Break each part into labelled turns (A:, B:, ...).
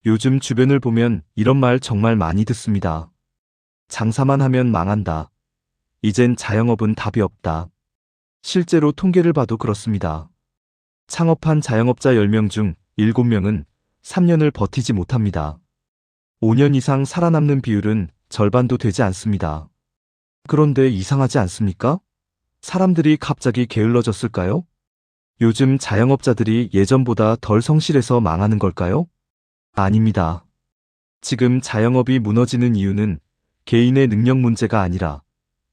A: 요즘 주변을 보면 이런 말 정말 많이 듣습니다. 장사만 하면 망한다. 이젠 자영업은 답이 없다. 실제로 통계를 봐도 그렇습니다. 창업한 자영업자 10명 중 7명은 3년을 버티지 못합니다. 5년 이상 살아남는 비율은 절반도 되지 않습니다. 그런데 이상하지 않습니까? 사람들이 갑자기 게을러졌을까요? 요즘 자영업자들이 예전보다 덜 성실해서 망하는 걸까요? 아닙니다. 지금 자영업이 무너지는 이유는 개인의 능력 문제가 아니라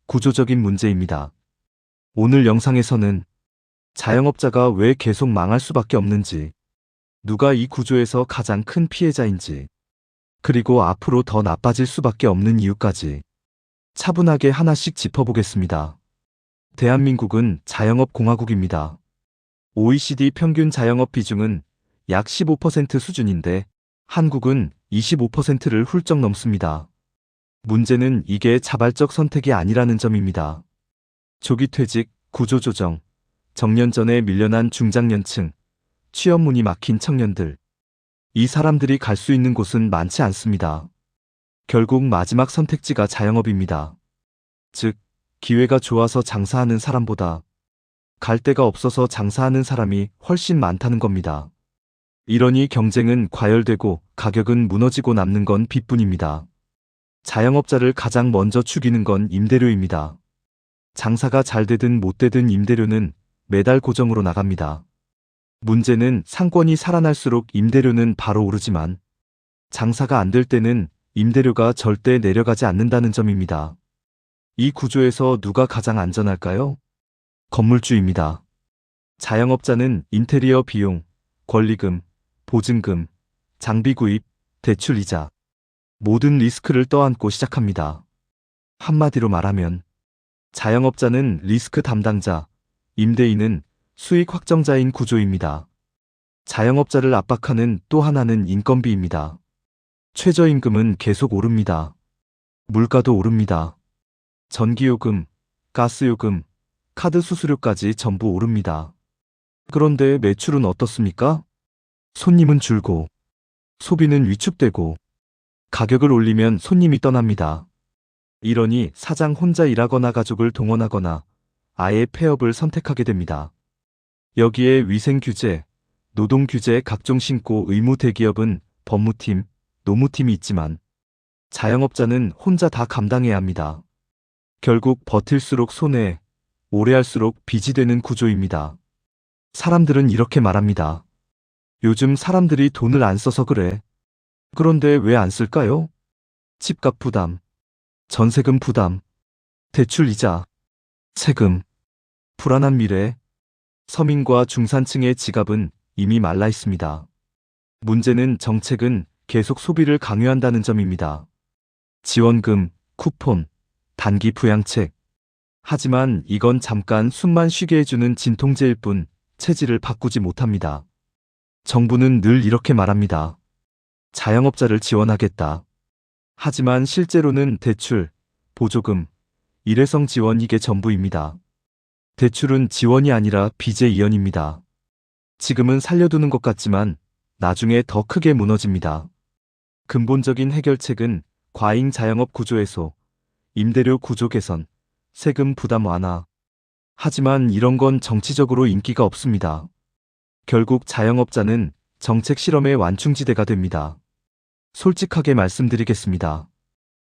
A: 구조적인 문제입니다. 오늘 영상에서는 자영업자가 왜 계속 망할 수밖에 없는지, 누가 이 구조에서 가장 큰 피해자인지, 그리고 앞으로 더 나빠질 수밖에 없는 이유까지 차분하게 하나씩 짚어보겠습니다. 대한민국은 자영업 공화국입니다. OECD 평균 자영업 비중은 약 15% 수준인데 한국은 25%를 훌쩍 넘습니다. 문제는 이게 자발적 선택이 아니라는 점입니다. 조기 퇴직, 구조조정, 정년전에 밀려난 중장년층, 취업 문이 막힌 청년들. 이 사람들이 갈 수 있는 곳은 많지 않습니다. 결국 마지막 선택지가 자영업입니다. 즉, 기회가 좋아서 장사하는 사람보다 갈 데가 없어서 장사하는 사람이 훨씬 많다는 겁니다. 이러니 경쟁은 과열되고 가격은 무너지고 남는 건 빚뿐입니다. 자영업자를 가장 먼저 죽이는 건 임대료입니다. 장사가 잘 되든 못 되든 임대료는 매달 고정으로 나갑니다. 문제는 상권이 살아날수록 임대료는 바로 오르지만 장사가 안 될 때는 임대료가 절대 내려가지 않는다는 점입니다. 이 구조에서 누가 가장 안전할까요? 건물주입니다. 자영업자는 인테리어 비용, 권리금, 보증금, 장비 구입, 대출 이자, 모든 리스크를 떠안고 시작합니다. 한마디로 말하면 자영업자는 리스크 담당자, 임대인은 수익 확정자인 구조입니다. 자영업자를 압박하는 또 하나는 인건비입니다. 최저임금은 계속 오릅니다. 물가도 오릅니다. 전기요금, 가스요금, 카드 수수료까지 전부 오릅니다. 그런데 매출은 어떻습니까? 손님은 줄고, 소비는 위축되고, 가격을 올리면 손님이 떠납니다. 이러니 사장 혼자 일하거나 가족을 동원하거나 아예 폐업을 선택하게 됩니다. 여기에 위생규제, 노동규제 각종 신고 의무 대기업은 법무팀, 노무팀이 있지만 자영업자는 혼자 다 감당해야 합니다. 결국 버틸수록 손해, 오래 할수록 빚이 되는 구조입니다. 사람들은 이렇게 말합니다. 요즘 사람들이 돈을 안 써서 그래. 그런데 왜 안 쓸까요? 집값 부담, 전세금 부담, 대출 이자, 세금, 불안한 미래. 서민과 중산층의 지갑은 이미 말라 있습니다. 문제는 정책은 계속 소비를 강요한다는 점입니다. 지원금, 쿠폰, 단기 부양책. 하지만 이건 잠깐 숨만 쉬게 해주는 진통제일 뿐 체질을 바꾸지 못합니다. 정부는 늘 이렇게 말합니다. 자영업자를 지원하겠다. 하지만 실제로는 대출, 보조금, 일회성 지원 이게 전부입니다. 대출은 지원이 아니라 빚의 이연입니다. 지금은 살려두는 것 같지만 나중에 더 크게 무너집니다. 근본적인 해결책은 과잉 자영업 구조 해소, 임대료 구조 개선, 세금 부담 완화. 하지만 이런 건 정치적으로 인기가 없습니다. 결국 자영업자는 정책 실험의 완충지대가 됩니다. 솔직하게 말씀드리겠습니다.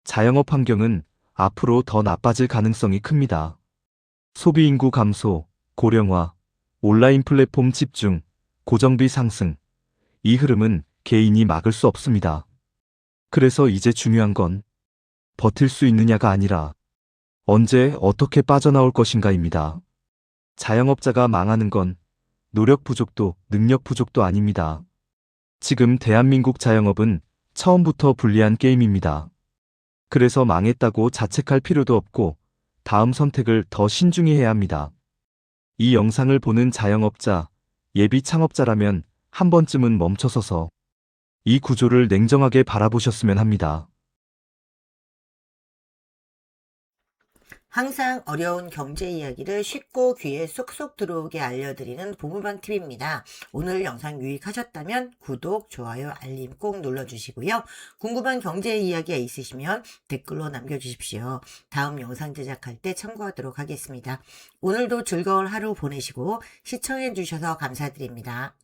A: 자영업 환경은 앞으로 더 나빠질 가능성이 큽니다. 소비 인구 감소, 고령화, 온라인 플랫폼 집중, 고정비 상승. 이 흐름은 개인이 막을 수 없습니다. 그래서 이제 중요한 건 버틸 수 있느냐가 아니라 언제 어떻게 빠져나올 것인가입니다. 자영업자가 망하는 건 노력 부족도 능력 부족도 아닙니다. 지금 대한민국 자영업은 처음부터 불리한 게임입니다. 그래서 망했다고 자책할 필요도 없고 다음 선택을 더 신중히 해야 합니다. 이 영상을 보는 자영업자, 예비 창업자라면 한 번쯤은 멈춰서서 이 구조를 냉정하게 바라보셨으면 합니다.
B: 항상 어려운 경제 이야기를 쉽고 귀에 쏙쏙 들어오게 알려드리는 보물방 팁입니다. 오늘 영상 유익하셨다면 구독, 좋아요, 알림 꼭 눌러주시고요. 궁금한 경제 이야기가 있으시면 댓글로 남겨주십시오. 다음 영상 제작할 때 참고하도록 하겠습니다. 오늘도 즐거운 하루 보내시고 시청해주셔서 감사드립니다.